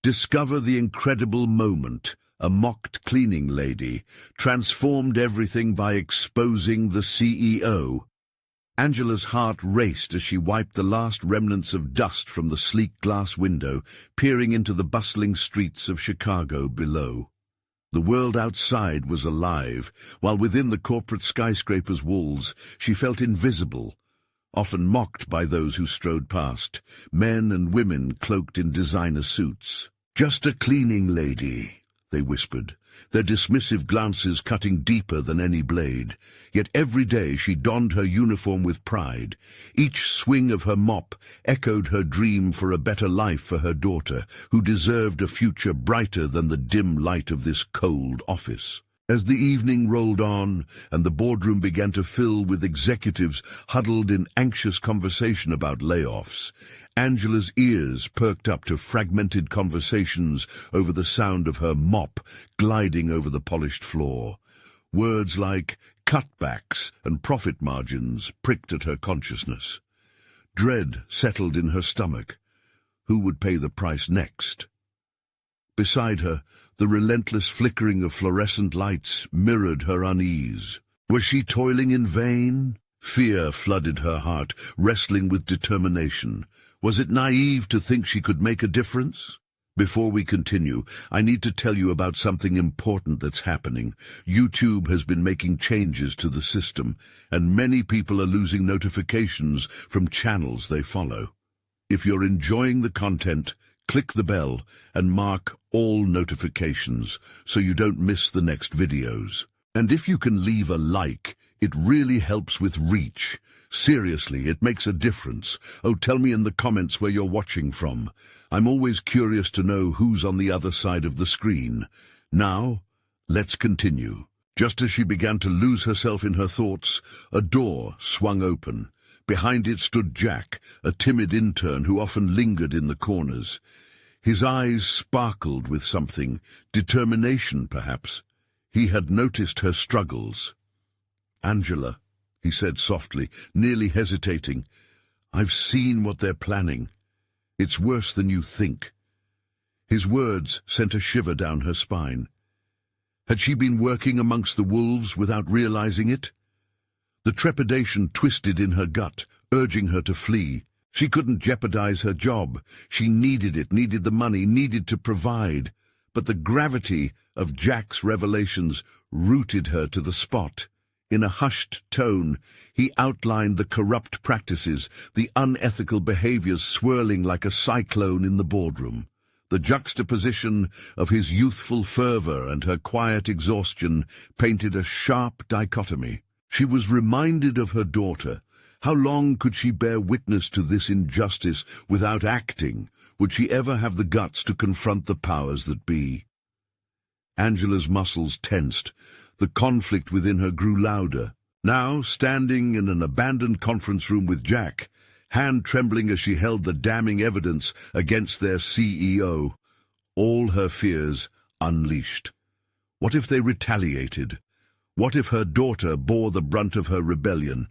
Discover the incredible moment. A mocked cleaning lady transformed everything by exposing the CEO. Angela's heart raced as she wiped the last remnants of dust from the sleek glass window, peering into the bustling streets of Chicago below. The world outside was alive, while within the corporate skyscraper's walls she felt invisible, often mocked by those who strode past, men and women cloaked in designer suits. "Just a cleaning lady," they whispered, their dismissive glances cutting deeper than any blade. Yet every day she donned her uniform with pride. Each swing of her mop echoed her dream for a better life for her daughter, who deserved a future brighter than the dim light of this cold office. As the evening rolled on and the boardroom began to fill with executives huddled in anxious conversation about layoffs, Angela's ears perked up to fragmented conversations over the sound of her mop gliding over the polished floor. Words like cutbacks and profit margins pricked at her consciousness. Dread settled in her stomach. Who would pay the price next? Beside her, the relentless flickering of fluorescent lights mirrored her unease. Was she toiling in vain? Fear flooded her heart, wrestling with determination. Was it naive to think she could make a difference? Before we continue, I need to tell you about something important that's happening. YouTube has been making changes to the system, and many people are losing notifications from channels they follow. If you're enjoying the content, click the bell and mark all notifications so you don't miss the next videos. And if you can leave a like, it really helps with reach. Seriously, it makes a difference. Oh, tell me in the comments where you're watching from. I'm always curious to know who's on the other side of the screen. Now, let's continue. Just as she began to lose herself in her thoughts, a door swung open. Behind it stood Jack, a timid intern who often lingered in the corners. His eyes sparkled with something, determination perhaps. He had noticed her struggles. "Angela," he said softly, nearly hesitating, "I've seen what they're planning. It's worse than you think." His words sent a shiver down her spine. Had she been working amongst the wolves without realizing it? The trepidation twisted in her gut, urging her to flee. She couldn't jeopardize her job. She needed it, needed the money, needed to provide. But the gravity of Jack's revelations rooted her to the spot. In a hushed tone, he outlined the corrupt practices, the unethical behaviors swirling like a cyclone in the boardroom. The juxtaposition of his youthful fervor and her quiet exhaustion painted a sharp dichotomy. She was reminded of her daughter. How long could she bear witness to this injustice without acting? Would she ever have the guts to confront the powers that be? Angela's muscles tensed. The conflict within her grew louder. Now, standing in an abandoned conference room with Jack, hand trembling as she held the damning evidence against their CEO, all her fears unleashed. What if they retaliated? What if her daughter bore the brunt of her rebellion?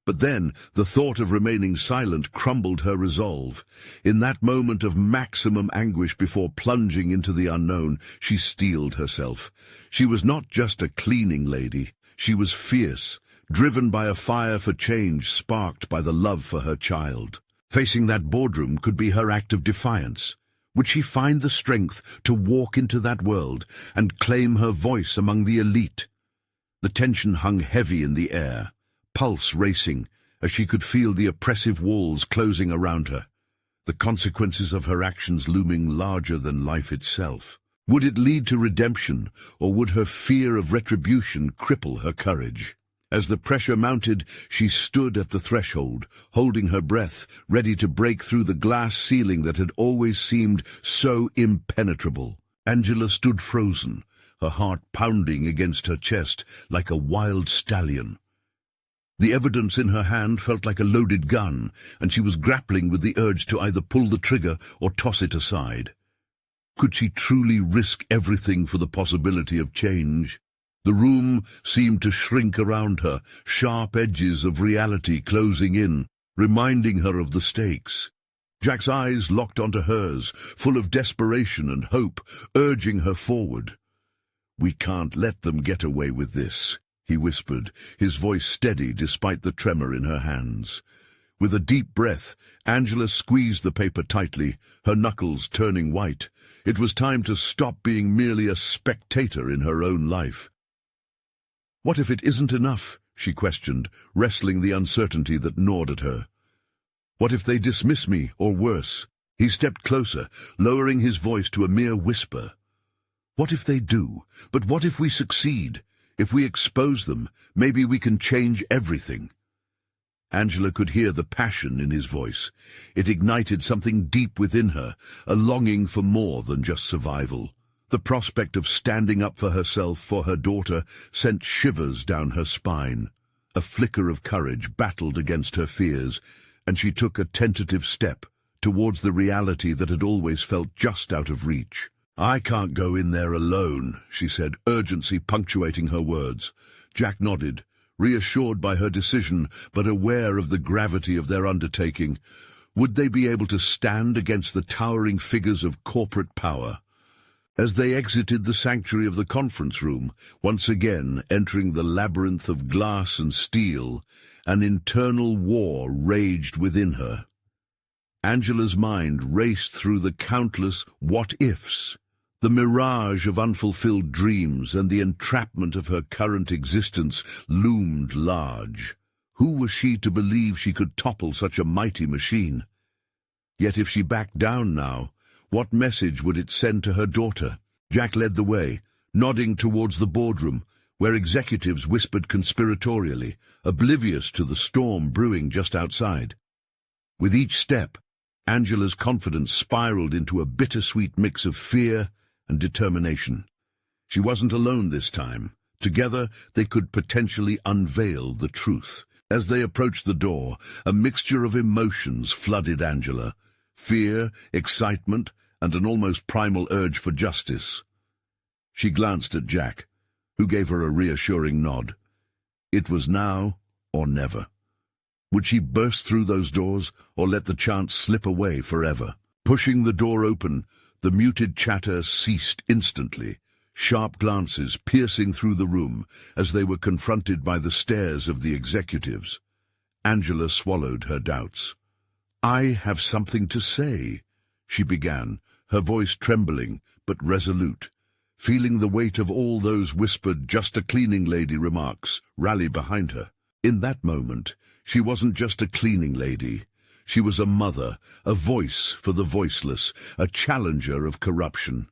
But then the thought of remaining silent crumbled her resolve. In that moment of maximum anguish before plunging into the unknown, she steeled herself. She was not just a cleaning lady. She was fierce, driven by a fire for change sparked by the love for her child. Facing that boardroom could be her act of defiance. Would she find the strength to walk into that world and claim her voice among the elite? The tension hung heavy in the air, pulse racing, as she could feel the oppressive walls closing around her, the consequences of her actions looming larger than life itself. Would it lead to redemption, or would her fear of retribution cripple her courage? As the pressure mounted, she stood at the threshold, holding her breath, ready to break through the glass ceiling that had always seemed so impenetrable. Angela stood frozen, her heart pounding against her chest like a wild stallion. The evidence in her hand felt like a loaded gun, and she was grappling with the urge to either pull the trigger or toss it aside. Could she truly risk everything for the possibility of change? The room seemed to shrink around her, sharp edges of reality closing in, reminding her of the stakes. Jack's eyes locked onto hers, full of desperation and hope, urging her forward. "We can't let them get away with this," he whispered, his voice steady despite the tremor in her hands. With a deep breath, Angela squeezed the paper tightly, her knuckles turning white. It was time to stop being merely a spectator in her own life. "What if it isn't enough?" she questioned, wrestling the uncertainty that gnawed at her. "What if they dismiss me, or worse?" He stepped closer, lowering his voice to a mere whisper. "What if they do? But what if we succeed? If we expose them, maybe we can change everything." Angela could hear the passion in his voice. It ignited something deep within her, a longing for more than just survival. The prospect of standing up for herself, for her daughter, sent shivers down her spine. A flicker of courage battled against her fears, and she took a tentative step towards the reality that had always felt just out of reach. "I can't go in there alone," she said, urgency punctuating her words. Jack nodded, reassured by her decision, but aware of the gravity of their undertaking. Would they be able to stand against the towering figures of corporate power? As they exited the sanctuary of the conference room, once again entering the labyrinth of glass and steel, an internal war raged within her. Angela's mind raced through the countless what-ifs. The mirage of unfulfilled dreams and the entrapment of her current existence loomed large. Who was she to believe she could topple such a mighty machine? Yet if she backed down now, what message would it send to her daughter? Jack led the way, nodding towards the boardroom, where executives whispered conspiratorially, oblivious to the storm brewing just outside. With each step, Angela's confidence spiraled into a bittersweet mix of fear and determination. She wasn't alone this time. Together, they could potentially unveil the truth. As they approached the door, a mixture of emotions flooded Angela. Fear, excitement, and an almost primal urge for justice. She glanced at Jack, who gave her a reassuring nod. It was now or never. Would she burst through those doors, or let the chance slip away forever? Pushing the door open, the muted chatter ceased instantly, sharp glances piercing through the room as they were confronted by the stares of the executives. Angela swallowed her doubts. "I have something to say," she began, her voice trembling but resolute, feeling the weight of all those whispered "just a cleaning lady" remarks rally behind her. In that moment, she wasn't just a cleaning lady. She was a mother, a voice for the voiceless, a challenger of corruption.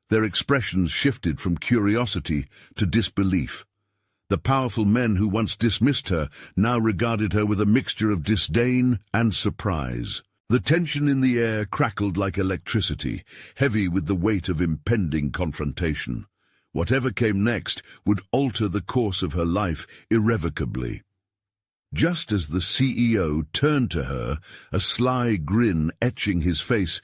Their expressions shifted from curiosity to disbelief. The powerful men who once dismissed her now regarded her with a mixture of disdain and surprise. The tension in the air crackled like electricity, heavy with the weight of impending confrontation. Whatever came next would alter the course of her life irrevocably. Just as the CEO turned to her, a sly grin etching his face,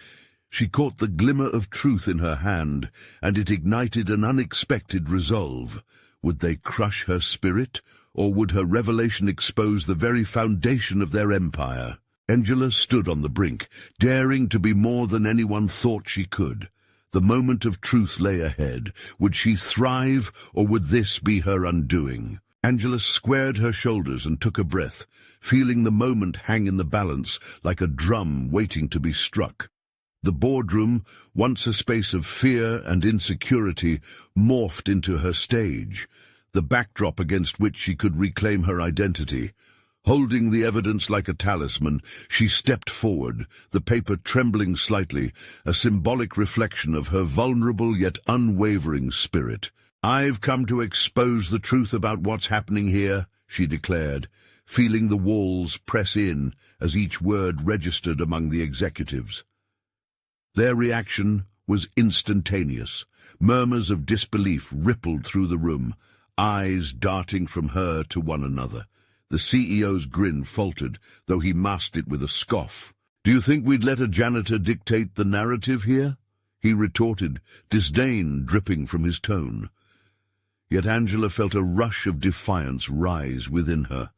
she caught the glimmer of truth in her hand, and it ignited an unexpected resolve. Would they crush her spirit, or would her revelation expose the very foundation of their empire? Angela stood on the brink, daring to be more than anyone thought she could. The moment of truth lay ahead. Would she thrive, or would this be her undoing? Angela squared her shoulders and took a breath, feeling the moment hang in the balance like a drum waiting to be struck. The boardroom, once a space of fear and insecurity, morphed into her stage, the backdrop against which she could reclaim her identity. Holding the evidence like a talisman, she stepped forward, the paper trembling slightly, a symbolic reflection of her vulnerable yet unwavering spirit. "I've come to expose the truth about what's happening here," she declared, feeling the walls press in as each word registered among the executives. Their reaction was instantaneous. Murmurs of disbelief rippled through the room, eyes darting from her to one another. The CEO's grin faltered, though he masked it with a scoff. "Do you think we'd let a janitor dictate the narrative here?" he retorted, disdain dripping from his tone. Yet Angela felt a rush of defiance rise within her.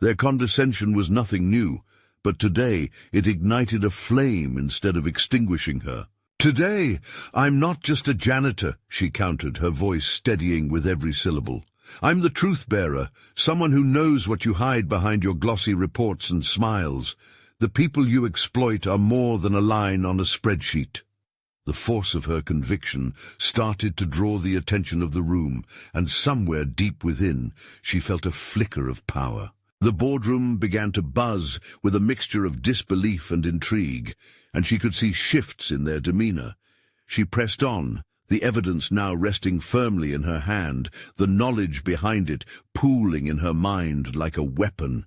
Their condescension was nothing new, but today it ignited a flame instead of extinguishing her. "Today, I'm not just a janitor," she countered, her voice steadying with every syllable. "I'm the truth-bearer, someone who knows what you hide behind your glossy reports and smiles. The people you exploit are more than a line on a spreadsheet." The force of her conviction started to draw the attention of the room, and somewhere deep within, she felt a flicker of power. The boardroom began to buzz with a mixture of disbelief and intrigue, and she could see shifts in their demeanor. She pressed on, the evidence now resting firmly in her hand, the knowledge behind it pooling in her mind like a weapon.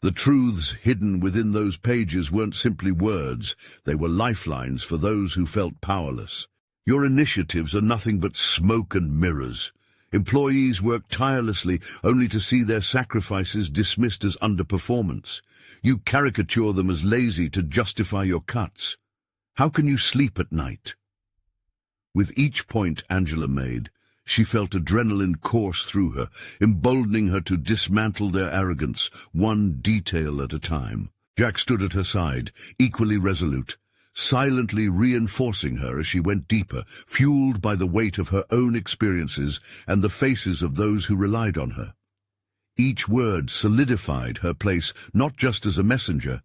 The truths hidden within those pages weren't simply words, they were lifelines for those who felt powerless. Your initiatives are nothing but smoke and mirrors. Employees work tirelessly only to see their sacrifices dismissed as underperformance. You caricature them as lazy to justify your cuts. How can you sleep at night? With each point Angela made, she felt adrenaline course through her, emboldening her to dismantle their arrogance, one detail at a time. Jack stood at her side, equally resolute, silently reinforcing her as she went deeper, fueled by the weight of her own experiences and the faces of those who relied on her. Each word solidified her place not just as a messenger,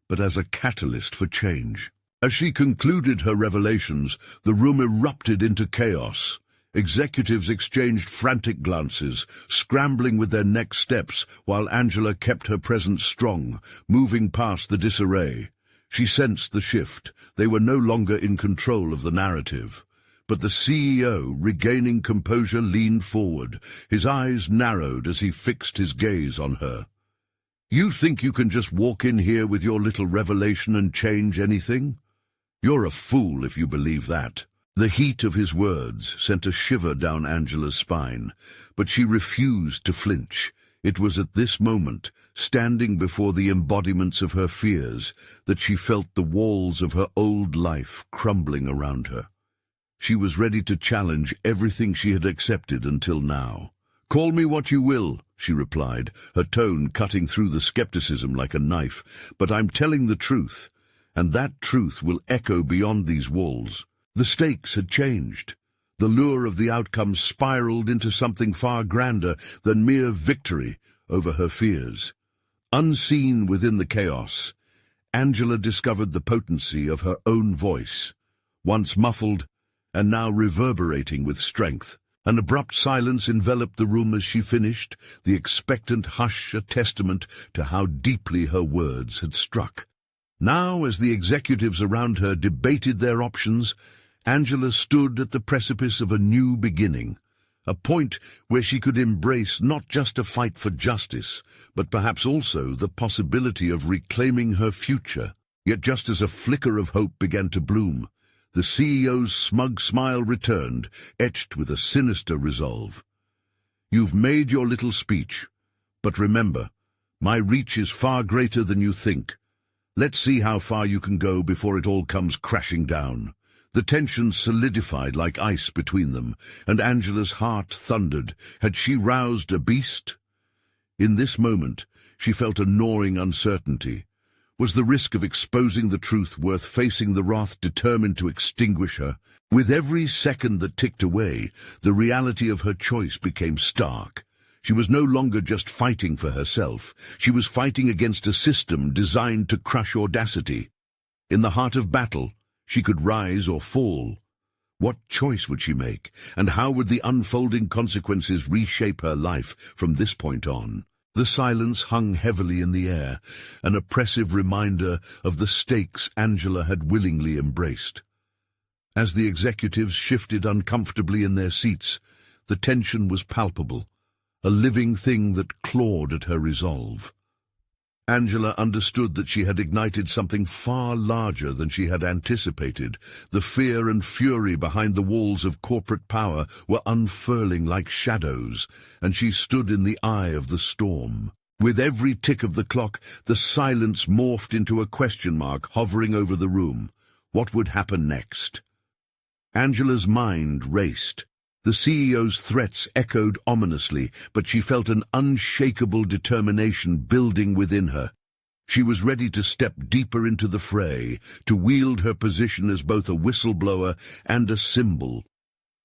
but as a catalyst for change. As she concluded her revelations, the room erupted into chaos. Executives exchanged frantic glances, scrambling with their next steps, while Angela kept her presence strong, moving past the disarray. She sensed the shift. They were no longer in control of the narrative. But the CEO, regaining composure, leaned forward. His eyes narrowed as he fixed his gaze on her. "You think you can just walk in here with your little revelation and change anything? You're a fool if you believe that." The heat of his words sent a shiver down Angela's spine, but she refused to flinch. It was at this moment, standing before the embodiments of her fears, that she felt the walls of her old life crumbling around her. She was ready to challenge everything she had accepted until now. "Call me what you will," she replied, her tone cutting through the skepticism like a knife, "but I'm telling the truth, and that truth will echo beyond these walls." The stakes had changed. The lure of the outcome spiraled into something far grander than mere victory over her fears. Unseen within the chaos, Angela discovered the potency of her own voice, once muffled and now reverberating with strength. An abrupt silence enveloped the room as she finished, the expectant hush a testament to how deeply her words had struck. Now, as the executives around her debated their options, Angela stood at the precipice of a new beginning, a point where she could embrace not just a fight for justice, but perhaps also the possibility of reclaiming her future. Yet just as a flicker of hope began to bloom, the CEO's smug smile returned, etched with a sinister resolve. "You've made your little speech, but remember, my reach is far greater than you think. Let's see how far you can go before it all comes crashing down." The tension solidified like ice between them, and Angela's heart thundered. Had she roused a beast? In this moment, she felt a gnawing uncertainty. Was the risk of exposing the truth worth facing the wrath determined to extinguish her? With every second that ticked away, the reality of her choice became stark. She was no longer just fighting for herself. She was fighting against a system designed to crush audacity. In the heart of battle, she could rise or fall. What choice would she make, and how would the unfolding consequences reshape her life from this point on? The silence hung heavily in the air, an oppressive reminder of the stakes Angela had willingly embraced. As the executives shifted uncomfortably in their seats, the tension was palpable, a living thing that clawed at her resolve. Angela understood that she had ignited something far larger than she had anticipated. The fear and fury behind the walls of corporate power were unfurling like shadows, and she stood in the eye of the storm. With every tick of the clock, the silence morphed into a question mark hovering over the room. What would happen next? Angela's mind raced. The CEO's threats echoed ominously, but she felt an unshakable determination building within her. She was ready to step deeper into the fray, to wield her position as both a whistleblower and a symbol.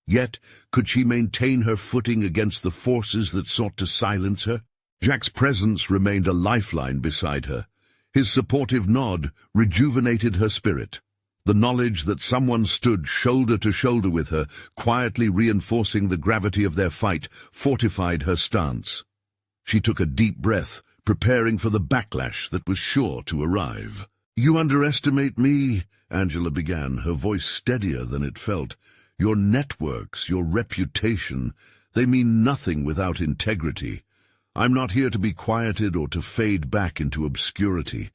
Yet, could she maintain her footing against the forces that sought to silence her? Jack's presence remained a lifeline beside her. His supportive nod rejuvenated her spirit. The knowledge that someone stood shoulder to shoulder with her, quietly reinforcing the gravity of their fight, fortified her stance. She took a deep breath, preparing for the backlash that was sure to arrive. "You underestimate me," Angela began, her voice steadier than it felt. "Your networks, your reputation, they mean nothing without integrity. I'm not here to be quieted or to fade back into obscurity.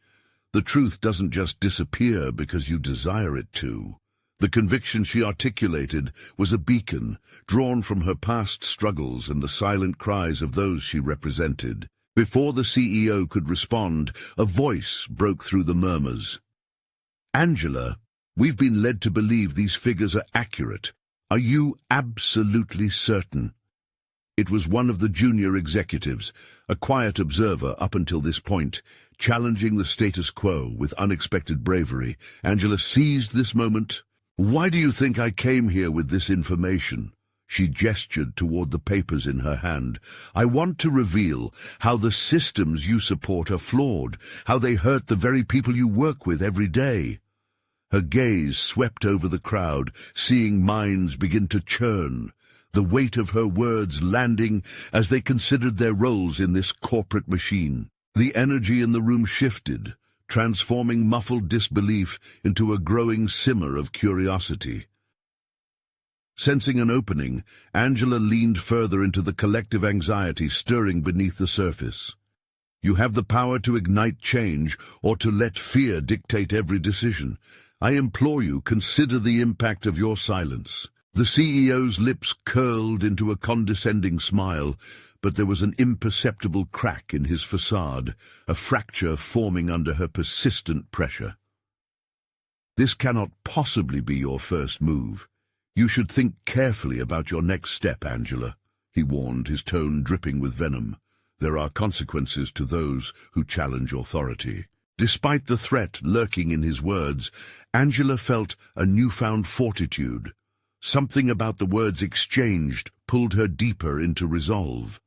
The truth doesn't just disappear because you desire it to." The conviction she articulated was a beacon, drawn from her past struggles and the silent cries of those she represented. Before the CEO could respond, a voice broke through the murmurs. "Angela, we've been led to believe these figures are accurate. Are you absolutely certain?" It was one of the junior executives, a quiet observer up until this point, challenging the status quo with unexpected bravery. Angela seized this moment. "Why do you think I came here with this information?" She gestured toward the papers in her hand. "I want to reveal how the systems you support are flawed, how they hurt the very people you work with every day." Her gaze swept over the crowd, seeing minds begin to churn, the weight of her words landing as they considered their roles in this corporate machine. The energy in the room shifted, transforming muffled disbelief into a growing simmer of curiosity. Sensing an opening, Angela leaned further into the collective anxiety stirring beneath the surface. "You have the power to ignite change or to let fear dictate every decision. I implore you, consider the impact of your silence." The CEO's lips curled into a condescending smile, but there was an imperceptible crack in his facade, a fracture forming under her persistent pressure. "This cannot possibly be your first move. You should think carefully about your next step, Angela," he warned, his tone dripping with venom. "There are consequences to those who challenge authority." Despite the threat lurking in his words, Angela felt a newfound fortitude. Something about the words exchanged pulled her deeper into resolve.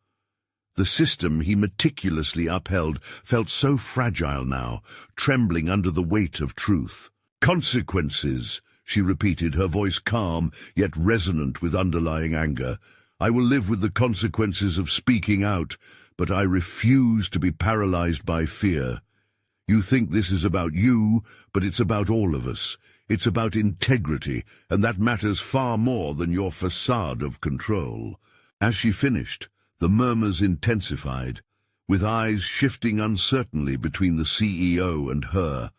The system he meticulously upheld felt so fragile now, trembling under the weight of truth. "Consequences," she repeated, her voice calm yet resonant with underlying anger. "I will live with the consequences of speaking out, but I refuse to be paralyzed by fear. You think this is about you, but it's about all of us. It's about integrity, and that matters far more than your facade of control." As she finished, the murmurs intensified, with eyes shifting uncertainly between the CEO and her,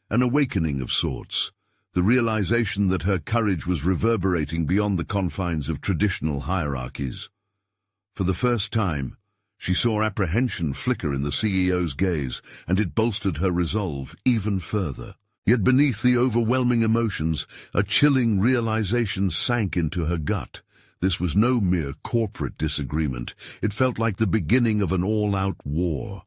an awakening of sorts, the realization that her courage was reverberating beyond the confines of traditional hierarchies. For the first time, she saw apprehension flicker in the CEO's gaze, and it bolstered her resolve even further. Yet beneath the overwhelming emotions, a chilling realization sank into her gut. This was no mere corporate disagreement. It felt like the beginning of an all-out war.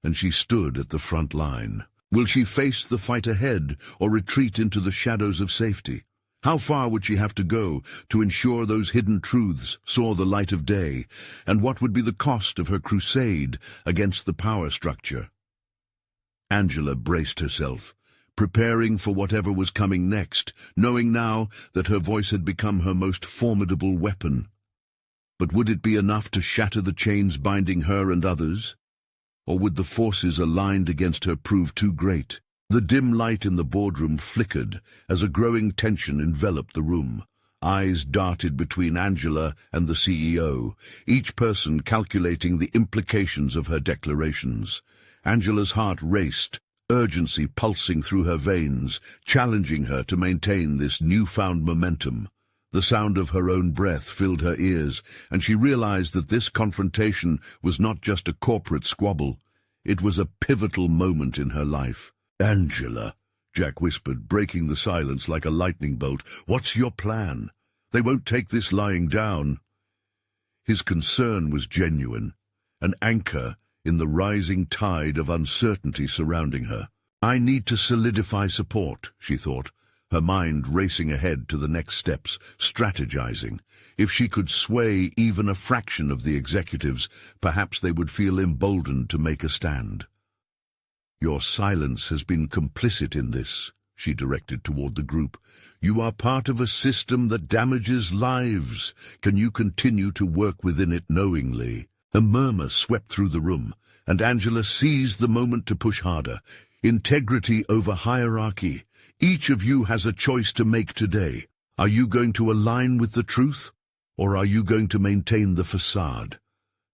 And she stood at the front line. Will she face the fight ahead or retreat into the shadows of safety? How far would she have to go to ensure those hidden truths saw the light of day? And what would be the cost of her crusade against the power structure? Angela braced herself, preparing for whatever was coming next, knowing now that her voice had become her most formidable weapon. But would it be enough to shatter the chains binding her and others? Or would the forces aligned against her prove too great? The dim light in the boardroom flickered as a growing tension enveloped the room. Eyes darted between Angela and the CEO, each person calculating the implications of her declarations. Angela's heart raced, urgency pulsing through her veins, challenging her to maintain this newfound momentum. The sound of her own breath filled her ears, and she realized that this confrontation was not just a corporate squabble. It was a pivotal moment in her life. "Angela," Jack whispered, breaking the silence like a lightning bolt, "what's your plan? They won't take this lying down." His concern was genuine, an anchor in the rising tide of uncertainty surrounding her. I need to solidify support, she thought, her mind racing ahead to the next steps, strategizing. If she could sway even a fraction of the executives, perhaps they would feel emboldened to make a stand. Your silence has been complicit in this, she directed toward the group. You are part of a system that damages lives. Can you continue to work within it knowingly? A murmur swept through the room, and Angela seized the moment to push harder. Integrity over hierarchy. Each of you has a choice to make today. Are you going to align with the truth, or are you going to maintain the facade?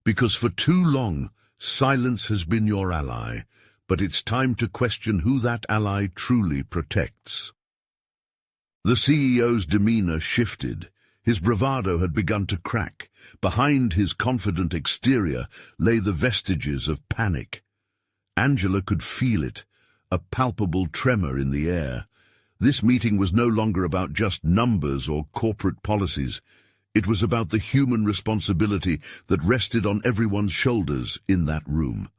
Because for too long, silence has been your ally, but it's time to question who that ally truly protects. The CEO's demeanor shifted. His bravado had begun to crack. Behind his confident exterior lay the vestiges of panic. Angela could feel it, a palpable tremor in the air. This meeting was no longer about just numbers or corporate policies. It was about the human responsibility that rested on everyone's shoulders in that room.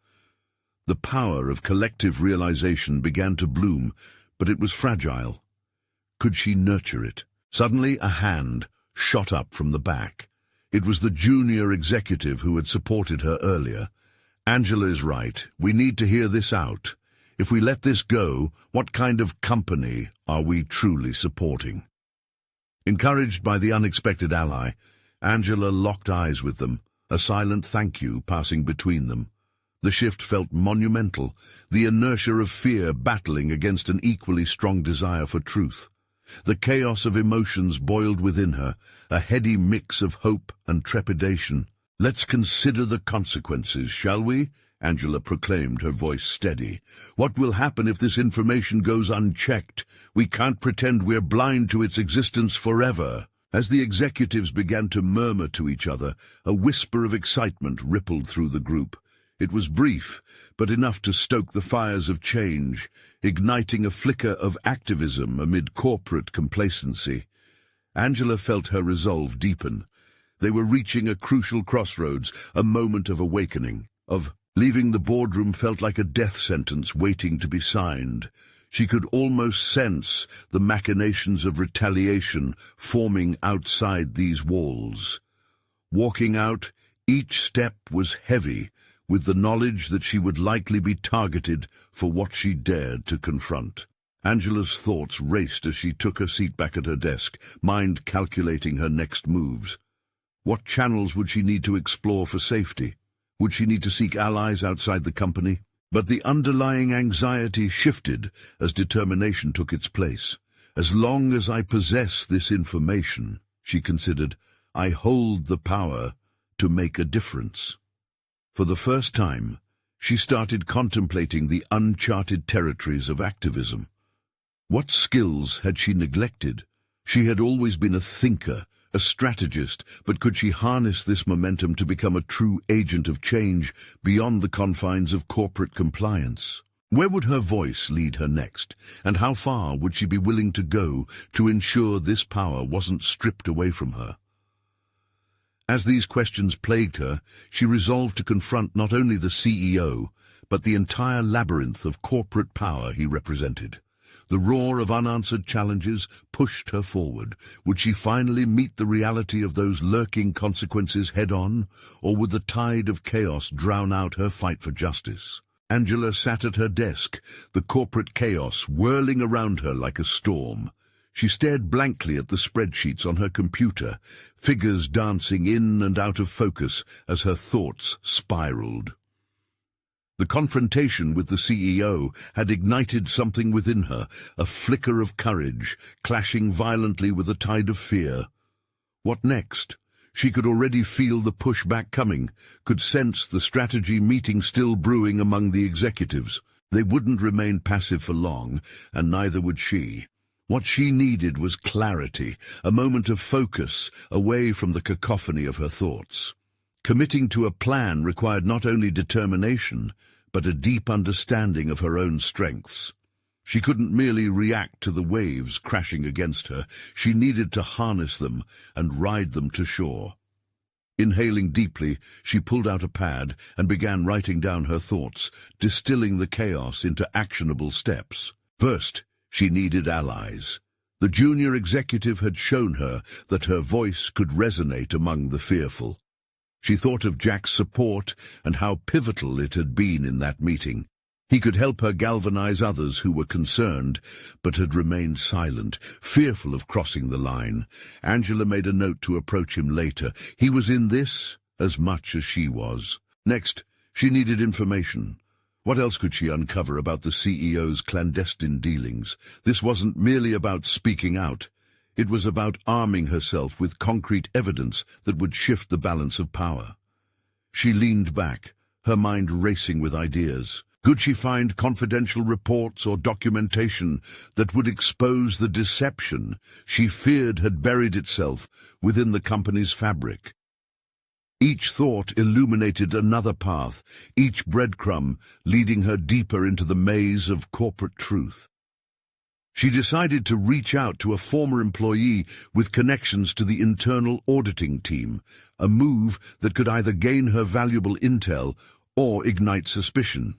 The power of collective realization began to bloom, but it was fragile. Could she nurture it? Suddenly, a hand shot up from the back. It was the junior executive who had supported her earlier. Angela is right. We need to hear this out. If we let this go, what kind of company are we truly supporting? Encouraged by the unexpected ally, Angela locked eyes with them, a silent thank you passing between them. The shift felt monumental, the inertia of fear battling against an equally strong desire for truth. The chaos of emotions boiled within her, a heady mix of hope and trepidation. Let's consider the consequences, shall we? Angela proclaimed, her voice steady. What will happen if this information goes unchecked? We can't pretend we're blind to its existence forever. As the executives began to murmur to each other, a whisper of excitement rippled through the group. It was brief, but enough to stoke the fires of change, igniting a flicker of activism amid corporate complacency. Angela felt her resolve deepen. They were reaching a crucial crossroads, a moment of awakening. Leaving the boardroom felt like a death sentence waiting to be signed. She could almost sense the machinations of retaliation forming outside these walls. Walking out, each step was heavy, with the knowledge that she would likely be targeted for what she dared to confront. Angela's thoughts raced as she took her seat back at her desk, mind calculating her next moves. What channels would she need to explore for safety? Would she need to seek allies outside the company? But the underlying anxiety shifted as determination took its place. As long as I possess this information, she considered, I hold the power to make a difference. For the first time, she started contemplating the uncharted territories of activism. What skills had she neglected? She had always been a thinker, a strategist, but could she harness this momentum to become a true agent of change beyond the confines of corporate compliance? Where would her voice lead her next, and how far would she be willing to go to ensure this power wasn't stripped away from her? As these questions plagued her, she resolved to confront not only the CEO, but the entire labyrinth of corporate power he represented. The roar of unanswered challenges pushed her forward. Would she finally meet the reality of those lurking consequences head-on, or would the tide of chaos drown out her fight for justice? Angela sat at her desk, the corporate chaos whirling around her like a storm. She stared blankly at the spreadsheets on her computer, figures dancing in and out of focus as her thoughts spiraled. The confrontation with the CEO had ignited something within her, a flicker of courage, clashing violently with a tide of fear. What next? She could already feel the pushback coming, could sense the strategy meeting still brewing among the executives. They wouldn't remain passive for long, and neither would she. What she needed was clarity, a moment of focus, away from the cacophony of her thoughts. Committing to a plan required not only determination, but a deep understanding of her own strengths. She couldn't merely react to the waves crashing against her. She needed to harness them and ride them to shore. Inhaling deeply, she pulled out a pad and began writing down her thoughts, distilling the chaos into actionable steps. First, she needed allies. The junior executive had shown her that her voice could resonate among the fearful. She thought of Jack's support and how pivotal it had been in that meeting. He could help her galvanize others who were concerned, but had remained silent, fearful of crossing the line. Angela made a note to approach him later. He was in this as much as she was. Next, she needed information. What else could she uncover about the CEO's clandestine dealings? This wasn't merely about speaking out. It was about arming herself with concrete evidence that would shift the balance of power. She leaned back, her mind racing with ideas. Could she find confidential reports or documentation that would expose the deception she feared had buried itself within the company's fabric? Each thought illuminated another path, each breadcrumb leading her deeper into the maze of corporate truth. She decided to reach out to a former employee with connections to the internal auditing team, a move that could either gain her valuable intel or ignite suspicion.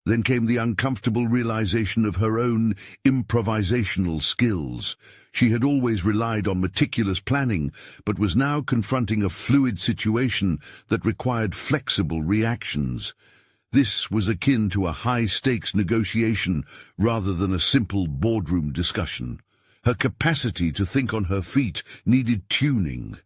Then came the uncomfortable realization of her own improvisational skills. She had always relied on meticulous planning, but was now confronting a fluid situation that required flexible reactions. This was akin to a high-stakes negotiation rather than a simple boardroom discussion. Her capacity to think on her feet needed tuning.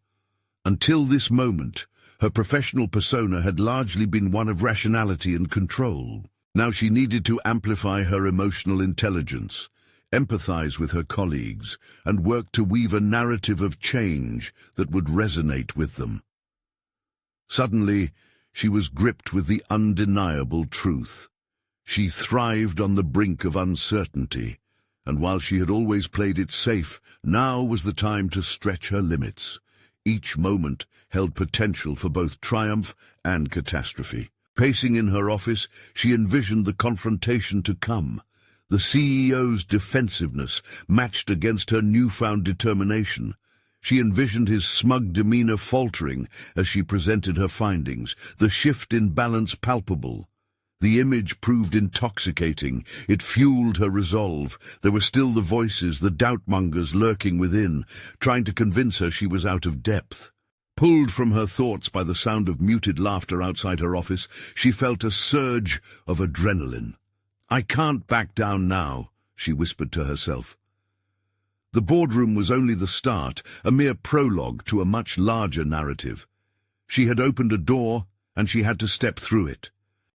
Until this moment, her professional persona had largely been one of rationality and control. Now she needed to amplify her emotional intelligence, empathize with her colleagues, and work to weave a narrative of change that would resonate with them. Suddenly, she was gripped with the undeniable truth. She thrived on the brink of uncertainty, and while she had always played it safe, now was the time to stretch her limits. Each moment held potential for both triumph and catastrophe. Pacing in her office, she envisioned the confrontation to come. The CEO's defensiveness matched against her newfound determination. She envisioned his smug demeanor faltering as she presented her findings, the shift in balance palpable. The image proved intoxicating. It fueled her resolve. There were still the voices, the doubtmongers lurking within, trying to convince her she was out of depth. Pulled from her thoughts by the sound of muted laughter outside her office, she felt a surge of adrenaline. "I can't back down now," she whispered to herself. The boardroom was only the start, a mere prologue to a much larger narrative. She had opened a door, and she had to step through it.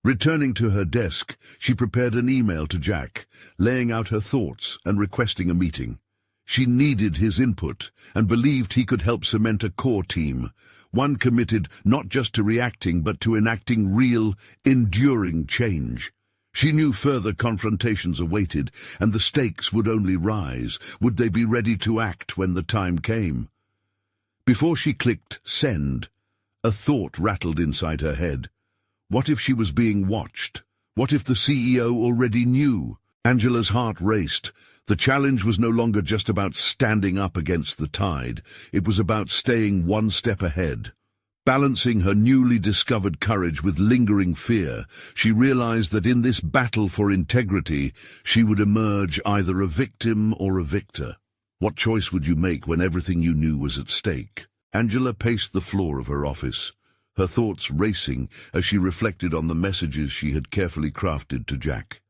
Returning to her desk, she prepared an email to Jack, laying out her thoughts and requesting a meeting. She needed his input and believed he could help cement a core team, one committed not just to reacting but to enacting real, enduring change. She knew further confrontations awaited, and the stakes would only rise. Would they be ready to act when the time came? Before she clicked send, a thought rattled inside her head. What if she was being watched? What if the CEO already knew? Angela's heart raced. The challenge was no longer just about standing up against the tide. It was about staying one step ahead. Balancing her newly discovered courage with lingering fear, she realized that in this battle for integrity, she would emerge either a victim or a victor. What choice would you make when everything you knew was at stake? Angela paced the floor of her office, her thoughts racing as she reflected on the messages she had carefully crafted to Jack.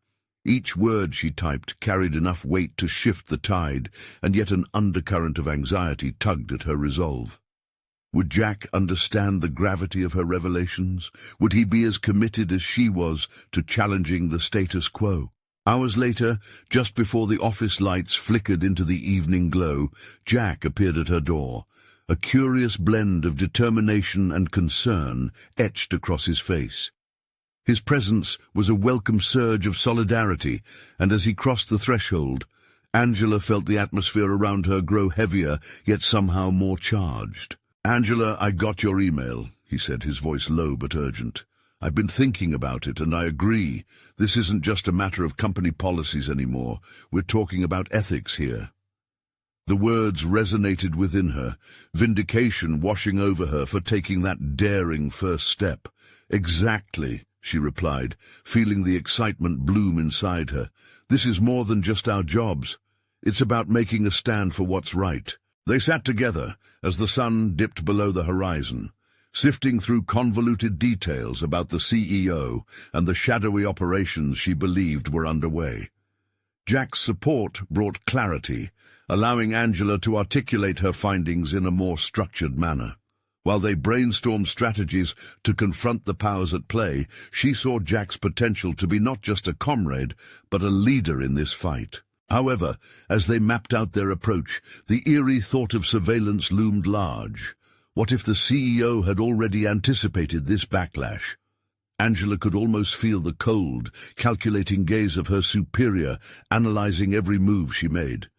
Each word she typed carried enough weight to shift the tide, and yet an undercurrent of anxiety tugged at her resolve. Would Jack understand the gravity of her revelations? Would he be as committed as she was to challenging the status quo? Hours later, just before the office lights flickered into the evening glow, Jack appeared at her door, a curious blend of determination and concern etched across his face. His presence was a welcome surge of solidarity, and as he crossed the threshold, Angela felt the atmosphere around her grow heavier, yet somehow more charged. "Angela, I got your email," he said, his voice low but urgent. "I've been thinking about it, and I agree. This isn't just a matter of company policies anymore. We're talking about ethics here." The words resonated within her, vindication washing over her for taking that daring first step. "Exactly," she replied, feeling the excitement bloom inside her. "This is more than just our jobs. It's about making a stand for what's right." They sat together as the sun dipped below the horizon, sifting through convoluted details about the CEO and the shadowy operations she believed were underway. Jack's support brought clarity, allowing Angela to articulate her findings in a more structured manner. While they brainstormed strategies to confront the powers at play, she saw Jack's potential to be not just a comrade, but a leader in this fight. However, as they mapped out their approach, the eerie thought of surveillance loomed large. What if the CEO had already anticipated this backlash? Angela could almost feel the cold, calculating gaze of her superior, analyzing every move she made.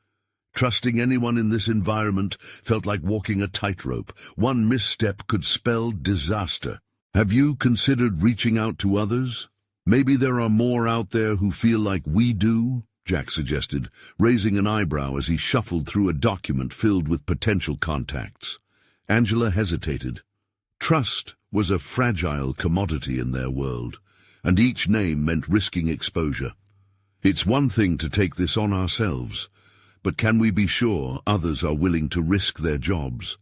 Trusting anyone in this environment felt like walking a tightrope. One misstep could spell disaster. "Have you considered reaching out to others? Maybe there are more out there who feel like we do," Jack suggested, raising an eyebrow as he shuffled through a document filled with potential contacts. Angela hesitated. Trust was a fragile commodity in their world, and each name meant risking exposure. "It's one thing to take this on ourselves, but can we be sure others are willing to risk their jobs?"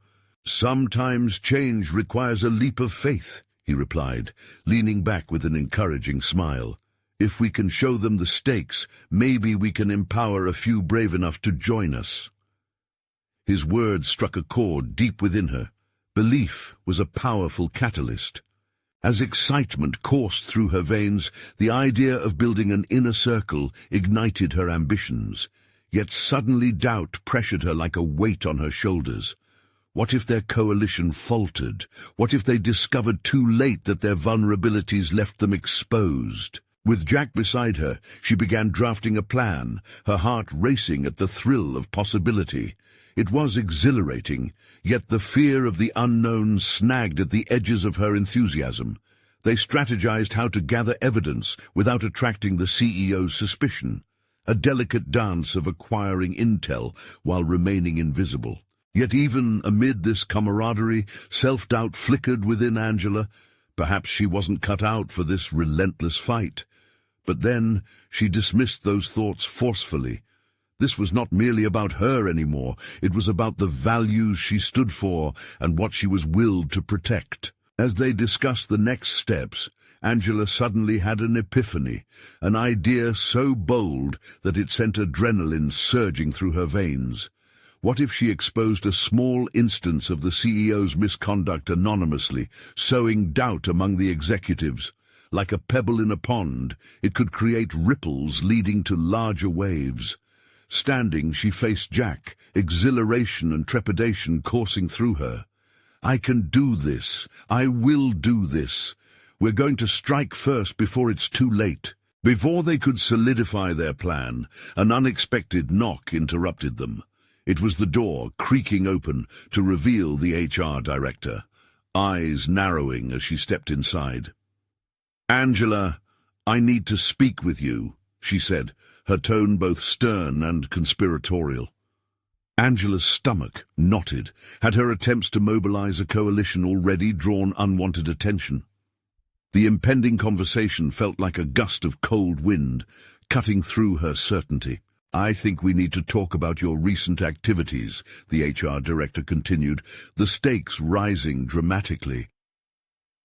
"Sometimes change requires a leap of faith," he replied, leaning back with an encouraging smile. "If we can show them the stakes, maybe we can empower a few brave enough to join us." His words struck a chord deep within her. Belief was a powerful catalyst. As excitement coursed through her veins, the idea of building an inner circle ignited her ambitions. Yet suddenly doubt pressured her like a weight on her shoulders. What if their coalition faltered? What if they discovered too late that their vulnerabilities left them exposed? With Jack beside her, she began drafting a plan, her heart racing at the thrill of possibility. It was exhilarating, yet the fear of the unknown snagged at the edges of her enthusiasm. They strategized how to gather evidence without attracting the CEO's suspicion. A delicate dance of acquiring intel while remaining invisible. Yet even amid this camaraderie, self-doubt flickered within Angela. Perhaps she wasn't cut out for this relentless fight. But then she dismissed those thoughts forcefully. This was not merely about her anymore. It was about the values she stood for and what she was willed to protect. As they discussed the next steps, Angela suddenly had an epiphany, an idea so bold that it sent adrenaline surging through her veins. What if she exposed a small instance of the CEO's misconduct anonymously, sowing doubt among the executives? Like a pebble in a pond, it could create ripples leading to larger waves. Standing, she faced Jack, exhilaration and trepidation coursing through her. "I can do this. I will do this. We're going to strike first before it's too late." Before they could solidify their plan, an unexpected knock interrupted them. It was the door creaking open to reveal the HR director, eyes narrowing as she stepped inside. "Angela, I need to speak with you," she said, her tone both stern and conspiratorial. Angela's stomach knotted. Had her attempts to mobilize a coalition already drawn unwanted attention? The impending conversation felt like a gust of cold wind, cutting through her certainty. "I think we need to talk about your recent activities," the HR director continued, the stakes rising dramatically.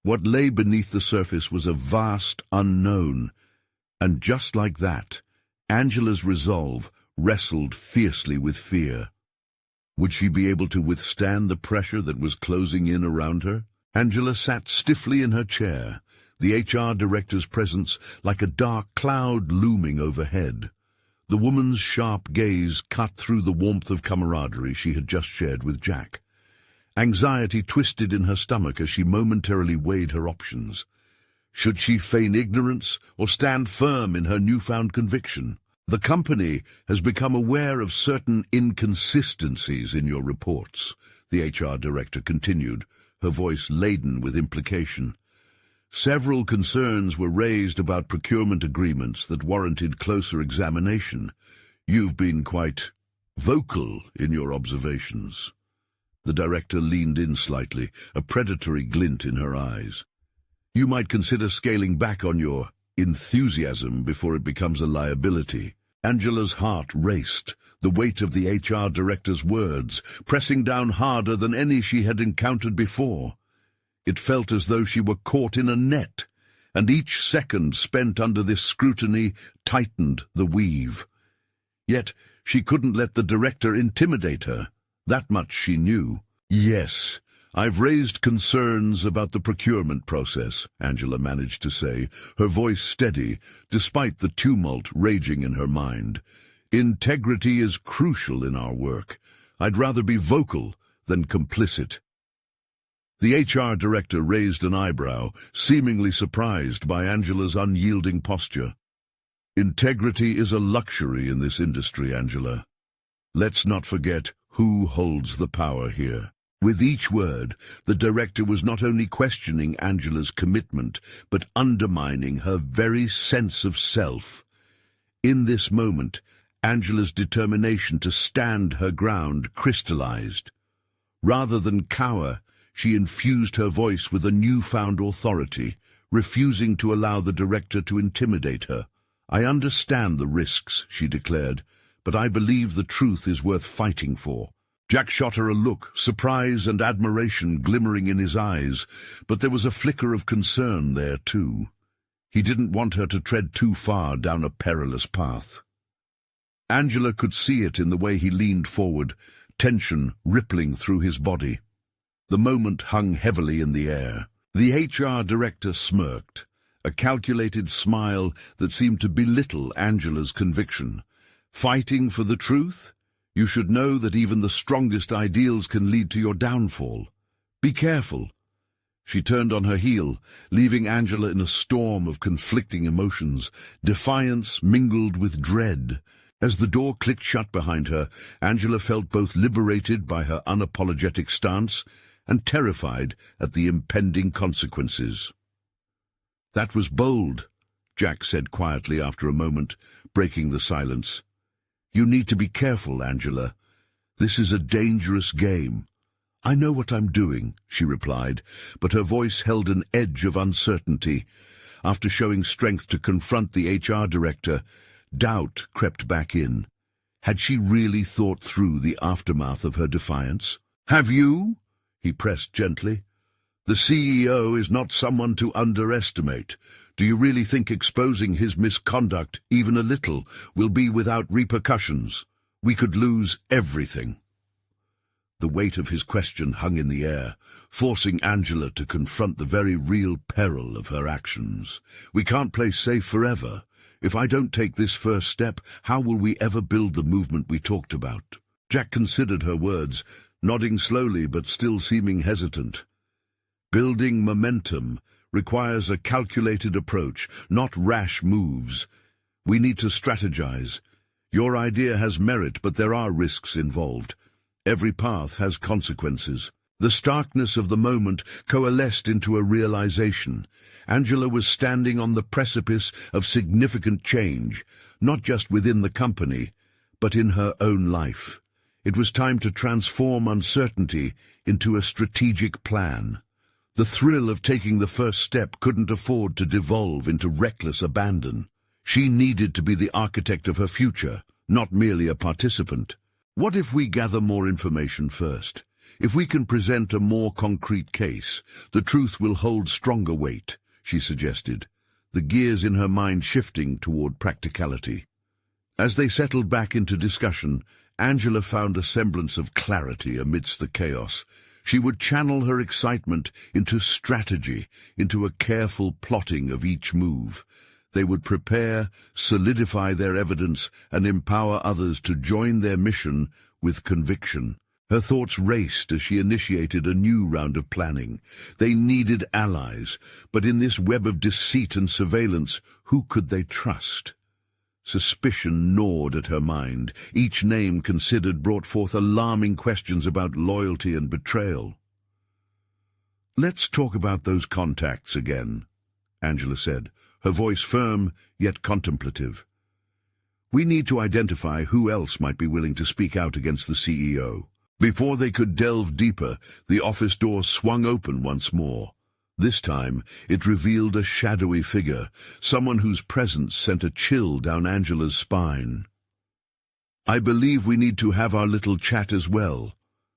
What lay beneath the surface was a vast unknown, and just like that, Angela's resolve wrestled fiercely with fear. Would she be able to withstand the pressure that was closing in around her? Angela sat stiffly in her chair, the HR director's presence like a dark cloud looming overhead. The woman's sharp gaze cut through the warmth of camaraderie she had just shared with Jack. Anxiety twisted in her stomach as she momentarily weighed her options. Should she feign ignorance or stand firm in her newfound conviction? "The company has become aware of certain inconsistencies in your reports," the HR director continued, her voice laden with implication. "Several concerns were raised about procurement agreements that warranted closer examination. You've been quite vocal in your observations. The director leaned in slightly, a predatory glint in her eyes. You might consider scaling back on your enthusiasm before it becomes a liability. Angela's heart raced, the weight of the HR director's words pressing down harder than any she had encountered before. It felt as though she were caught in a net, and each second spent under this scrutiny tightened the weave. Yet she couldn't let the director intimidate her. That much she knew. Yes, I've raised concerns about the procurement process, Angela managed to say, her voice steady, despite the tumult raging in her mind. Integrity is crucial in our work. I'd rather be vocal than complicit. The HR director raised an eyebrow, seemingly surprised by Angela's unyielding posture. Integrity is a luxury in this industry, Angela. Let's not forget who holds the power here. With each word, the director was not only questioning Angela's commitment, but undermining her very sense of self. In this moment, Angela's determination to stand her ground crystallized. Rather than cower, she infused her voice with a newfound authority, refusing to allow the director to intimidate her. I understand the risks, she declared, but I believe the truth is worth fighting for. Jack shot her a look, surprise and admiration glimmering in his eyes, but there was a flicker of concern there too. He didn't want her to tread too far down a perilous path. Angela could see it in the way he leaned forward, tension rippling through his body. The moment hung heavily in the air. The HR director smirked, a calculated smile that seemed to belittle Angela's conviction. Fighting for the truth? You should know that even the strongest ideals can lead to your downfall. Be careful. She turned on her heel, leaving Angela in a storm of conflicting emotions, defiance mingled with dread. As the door clicked shut behind her, Angela felt both liberated by her unapologetic stance and terrified at the impending consequences. That was bold, Jack said quietly after a moment, breaking the silence. You need to be careful, Angela. This is a dangerous game. I know what I'm doing, she replied, but her voice held an edge of uncertainty. After showing strength to confront the HR director, doubt crept back in. Had she really thought through the aftermath of her defiance? Have you? He pressed gently. The CEO is not someone to underestimate. Do you really think exposing his misconduct, even a little, will be without repercussions? We could lose everything. The weight of his question hung in the air, forcing Angela to confront the very real peril of her actions. We can't play safe forever. If I don't take this first step, how will we ever build the movement we talked about? Jack considered her words, nodding slowly but still seeming hesitant. Building momentum requires a calculated approach, not rash moves. We need to strategize. Your idea has merit, but there are risks involved. Every path has consequences. The starkness of the moment coalesced into a realization. Angela was standing on the precipice of significant change, not just within the company, but in her own life. It was time to transform uncertainty into a strategic plan. The thrill of taking the first step couldn't afford to devolve into reckless abandon. She needed to be the architect of her future, not merely a participant. What if we gather more information first? If we can present a more concrete case, the truth will hold stronger weight, she suggested, the gears in her mind shifting toward practicality. As they settled back into discussion, Angela found a semblance of clarity amidst the chaos. She would channel her excitement into strategy, into a careful plotting of each move. They would prepare, solidify their evidence, and empower others to join their mission with conviction. Her thoughts raced as she initiated a new round of planning. They needed allies, but in this web of deceit and surveillance, who could they trust? Suspicion gnawed at her mind. Each name considered brought forth alarming questions about loyalty and betrayal. "Let's talk about those contacts again," Angela said, her voice firm yet contemplative. We need to identify who else might be willing to speak out against the CEO. Before they could delve deeper, the office door swung open once more. This time, it revealed a shadowy figure, someone whose presence sent a chill down Angela's spine. "I believe we need to have our little chat as well,"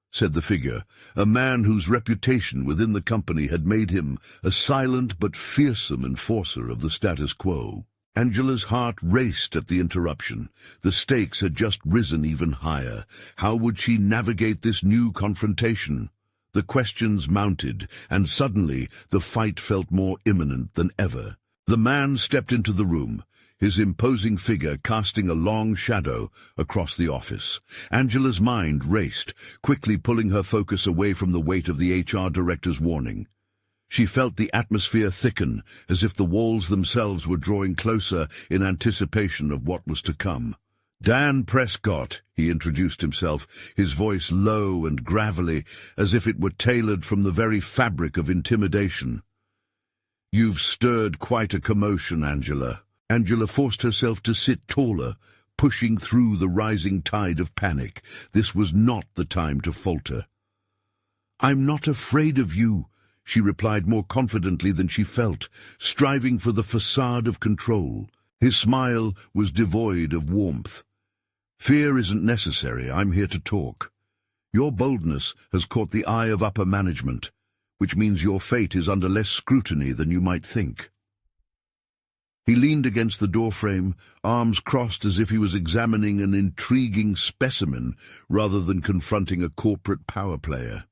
said the figure, a man whose reputation within the company had made him a silent but fearsome enforcer of the status quo. Angela's heart raced at the interruption. The stakes had just risen even higher. How would she navigate this new confrontation? The questions mounted, and suddenly the fight felt more imminent than ever. The man stepped into the room, his imposing figure casting a long shadow across the office. Angela's mind raced, quickly pulling her focus away from the weight of the HR director's warning. She felt the atmosphere thicken, as if the walls themselves were drawing closer in anticipation of what was to come. "Dan Prescott," he introduced himself, his voice low and gravelly, as if it were tailored from the very fabric of intimidation. "You've stirred quite a commotion, Angela." Angela forced herself to sit taller, pushing through the rising tide of panic. This was not the time to falter. "I'm not afraid of you," she replied more confidently than she felt, striving for the facade of control. His smile was devoid of warmth. "Fear isn't necessary. I'm here to talk. Your boldness has caught the eye of upper management, which means your fate is under less scrutiny than you might think." He leaned against the doorframe, arms crossed as if he was examining an intriguing specimen rather than confronting a corporate power player.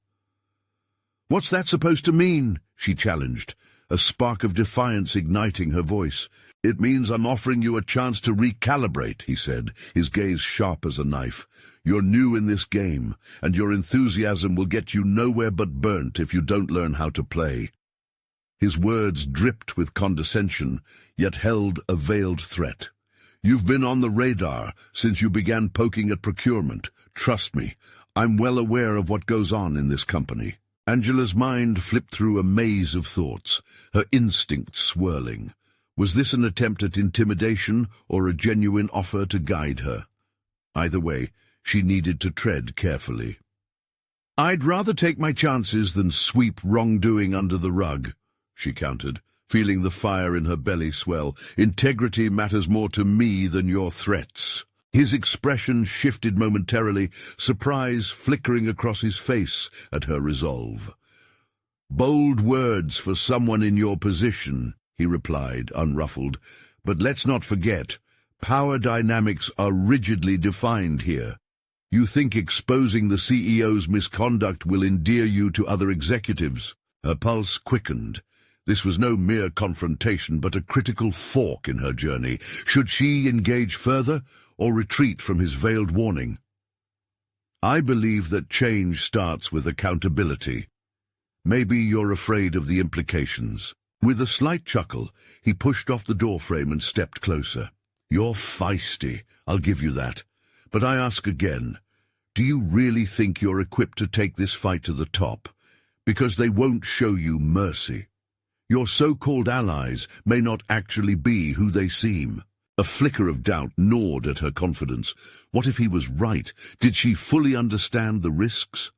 "What's that supposed to mean?" she challenged, a spark of defiance igniting her voice. "It means I'm offering you a chance to recalibrate," he said, his gaze sharp as a knife. "You're new in this game, and your enthusiasm will get you nowhere but burnt if you don't learn how to play." His words dripped with condescension, yet held a veiled threat. "You've been on the radar since you began poking at procurement. Trust me, I'm well aware of what goes on in this company." Angela's mind flipped through a maze of thoughts, her instincts swirling. Was this an attempt at intimidation or a genuine offer to guide her? Either way, she needed to tread carefully. "I'd rather take my chances than sweep wrongdoing under the rug," she countered, feeling the fire in her belly swell. "Integrity matters more to me than your threats." His expression shifted momentarily, surprise flickering across his face at her resolve. "Bold words for someone in your position," he replied, unruffled. "But let's not forget, power dynamics are rigidly defined here. You think exposing the CEO's misconduct will endear you to other executives?" Her pulse quickened. This was no mere confrontation, but a critical fork in her journey. Should she engage further, or retreat from his veiled warning? "I believe that change starts with accountability. Maybe you're afraid of the implications." With a slight chuckle, he pushed off the doorframe and stepped closer. "You're feisty, I'll give you that. But I ask again, do you really think you're equipped to take this fight to the top? Because they won't show you mercy. Your so-called allies may not actually be who they seem." A flicker of doubt gnawed at her confidence. What if he was right? Did she fully understand the risks?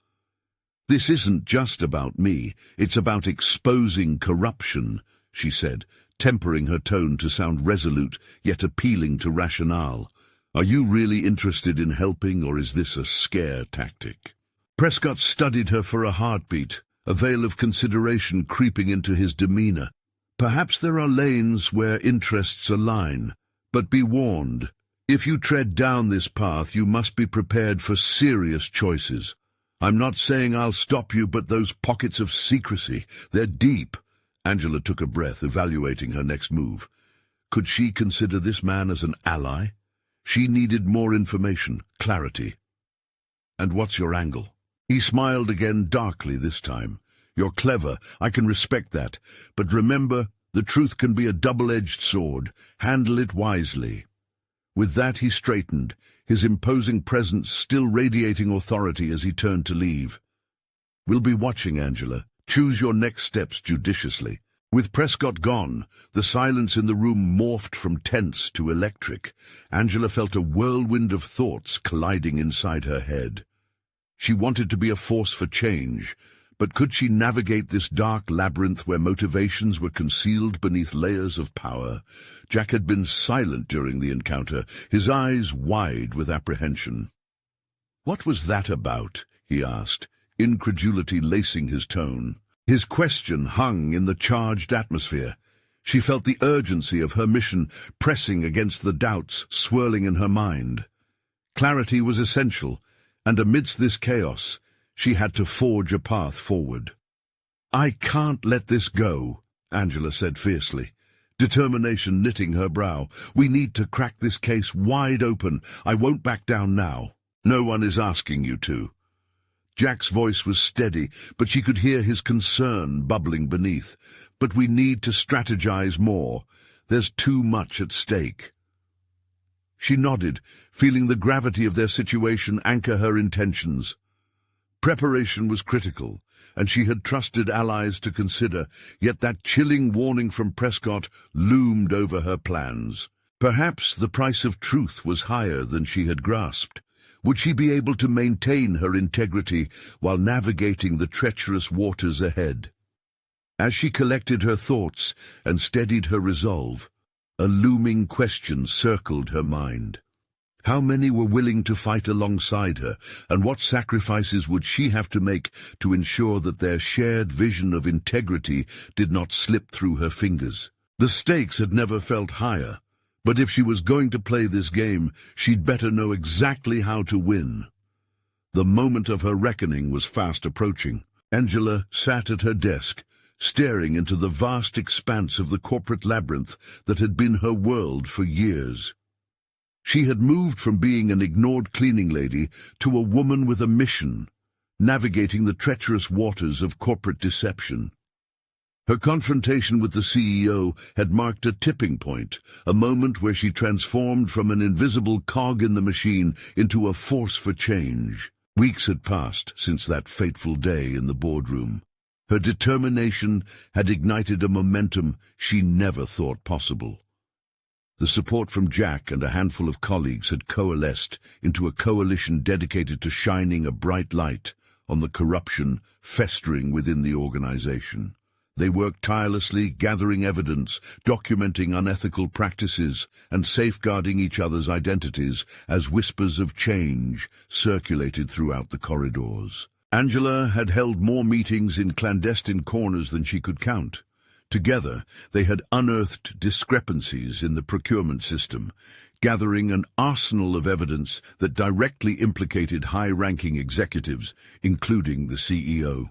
"This isn't just about me. It's about exposing corruption," she said, tempering her tone to sound resolute, yet appealing to rationale. "Are you really interested in helping, or is this a scare tactic?" Prescott studied her for a heartbeat, a veil of consideration creeping into his demeanor. "Perhaps there are lanes where interests align. But be warned, if you tread down this path, you must be prepared for serious choices. I'm not saying I'll stop you, but those pockets of secrecy, they're deep." Angela took a breath, evaluating her next move. Could she consider this man as an ally? She needed more information, clarity. "And what's your angle?" He smiled again, darkly this time. "You're clever, I can respect that. But remember, the truth can be a double-edged sword. Handle it wisely." With that he straightened, his imposing presence still radiating authority as he turned to leave. "We'll be watching, Angela. Choose your next steps judiciously." With Prescott gone, the silence in the room morphed from tense to electric. Angela felt a whirlwind of thoughts colliding inside her head. She wanted to be a force for change, but could she navigate this dark labyrinth where motivations were concealed beneath layers of power? Jack had been silent during the encounter, his eyes wide with apprehension. "What was that about?" he asked, incredulity lacing his tone. His question hung in the charged atmosphere. She felt the urgency of her mission pressing against the doubts swirling in her mind. Clarity was essential, and amidst this chaos, she had to forge a path forward. "I can't let this go," Angela said fiercely, determination knitting her brow. "We need to crack this case wide open. I won't back down now. No one is asking you to." Jack's voice was steady, but she could hear his concern bubbling beneath. "But we need to strategize more. There's too much at stake." She nodded, feeling the gravity of their situation anchor her intentions. Preparation was critical, and she had trusted allies to consider, yet that chilling warning from Prescott loomed over her plans. Perhaps the price of truth was higher than she had grasped. Would she be able to maintain her integrity while navigating the treacherous waters ahead? As she collected her thoughts and steadied her resolve, a looming question circled her mind. How many were willing to fight alongside her, and what sacrifices would she have to make to ensure that their shared vision of integrity did not slip through her fingers? The stakes had never felt higher. But if she was going to play this game, she'd better know exactly how to win. The moment of her reckoning was fast approaching. Angela sat at her desk, staring into the vast expanse of the corporate labyrinth that had been her world for years. She had moved from being an ignored cleaning lady to a woman with a mission, navigating the treacherous waters of corporate deception. Her confrontation with the CEO had marked a tipping point, a moment where she transformed from an invisible cog in the machine into a force for change. Weeks had passed since that fateful day in the boardroom. Her determination had ignited a momentum she never thought possible. The support from Jack and a handful of colleagues had coalesced into a coalition dedicated to shining a bright light on the corruption festering within the organization. They worked tirelessly, gathering evidence, documenting unethical practices, and safeguarding each other's identities as whispers of change circulated throughout the corridors. Angela had held more meetings in clandestine corners than she could count. Together, they had unearthed discrepancies in the procurement system, gathering an arsenal of evidence that directly implicated high-ranking executives, including the CEO.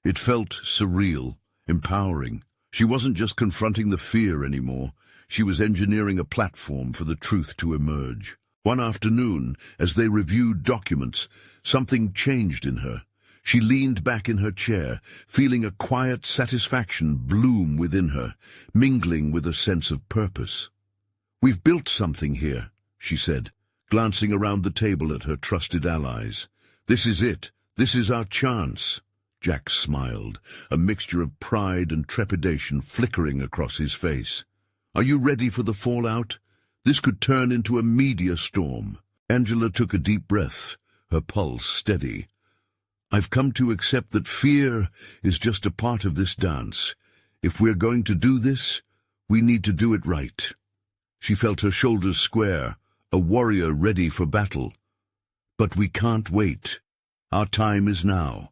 It felt surreal, empowering. She wasn't just confronting the fear anymore. She was engineering a platform for the truth to emerge. One afternoon, as they reviewed documents, something changed in her. She leaned back in her chair, feeling a quiet satisfaction bloom within her, mingling with a sense of purpose. "We've built something here," she said, glancing around the table at her trusted allies. "This is it. This is our chance." Jack smiled, a mixture of pride and trepidation flickering across his face. "Are you ready for the fallout? This could turn into a media storm." Angela took a deep breath, her pulse steady. "I've come to accept that fear is just a part of this dance. If we're going to do this, we need to do it right." She felt her shoulders square, a warrior ready for battle. "But we can't wait. Our time is now.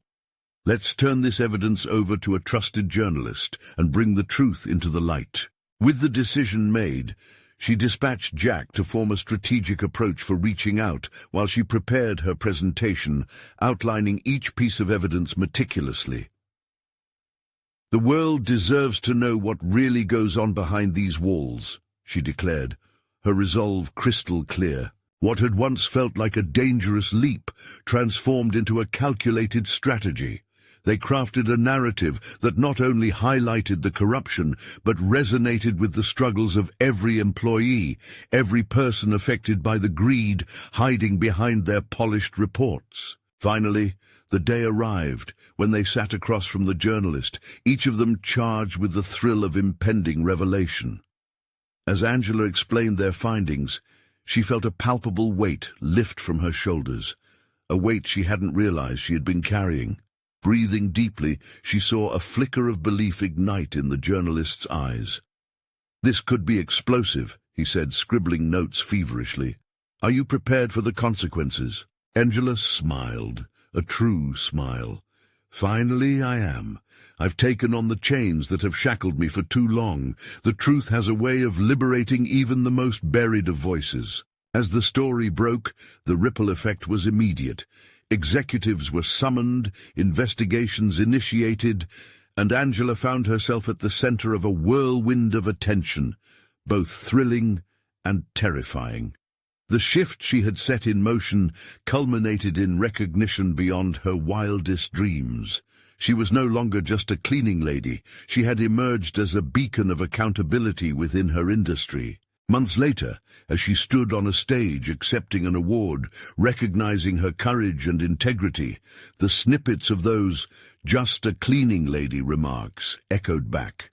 Let's turn this evidence over to a trusted journalist and bring the truth into the light." With the decision made, she dispatched Jack to form a strategic approach for reaching out while she prepared her presentation, outlining each piece of evidence meticulously. "The world deserves to know what really goes on behind these walls," she declared, her resolve crystal clear. What had once felt like a dangerous leap transformed into a calculated strategy. They crafted a narrative that not only highlighted the corruption, but resonated with the struggles of every employee, every person affected by the greed hiding behind their polished reports. Finally, The day arrived when they sat across from the journalist, each of them charged with the thrill of impending revelation. As Angela explained their findings, she felt a palpable weight lift from her shoulders, a weight she hadn't realized she had been carrying. Breathing deeply, she saw a flicker of belief ignite in the journalist's eyes. "This could be explosive," he said, scribbling notes feverishly. "Are you prepared for the consequences?" Angela smiled, a true smile. "Finally, I am. I've taken on the chains that have shackled me for too long. The truth has a way of liberating even the most buried of voices." As the story broke, the ripple effect was immediate. Executives were summoned, investigations initiated, and Angela found herself at the center of a whirlwind of attention, both thrilling and terrifying. The shift she had set in motion culminated in recognition beyond her wildest dreams. She was no longer just a cleaning lady. She had emerged as a beacon of accountability within her industry. Months later, as she stood on a stage accepting an award, recognizing her courage and integrity, the snippets of those "just a cleaning lady" remarks echoed back,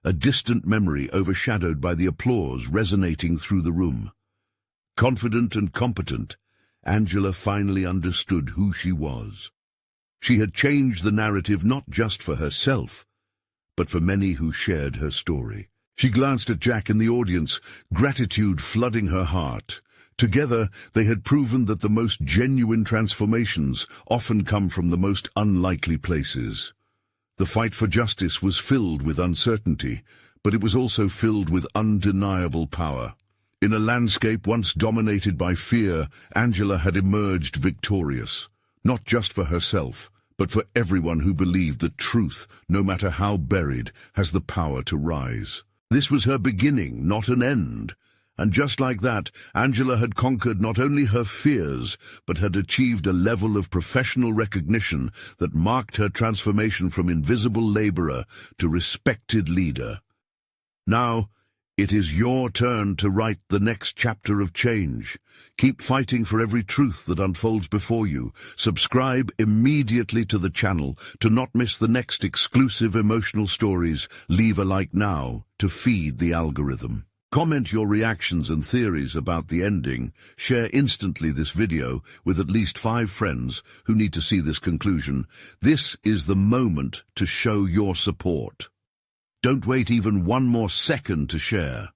a distant memory overshadowed by the applause resonating through the room. Confident and competent, Angela finally understood who she was. She had changed the narrative not just for herself, but for many who shared her story. She glanced at Jack in the audience, gratitude flooding her heart. Together, they had proven that the most genuine transformations often come from the most unlikely places. The fight for justice was filled with uncertainty, but it was also filled with undeniable power. In a landscape once dominated by fear, Angela had emerged victorious, not just for herself, but for everyone who believed that truth, no matter how buried, has the power to rise. This was her beginning, not an end. And just like that, Angela had conquered not only her fears, but had achieved a level of professional recognition that marked her transformation from invisible laborer to respected leader. Now, it is your turn to write the next chapter of change. Keep fighting for every truth that unfolds before you. Subscribe immediately to the channel to not miss the next exclusive emotional stories. Leave a like now to feed the algorithm. Comment your reactions and theories about the ending. Share instantly this video with at least 5 friends who need to see this conclusion. This is the moment to show your support. Don't wait even one more second to share.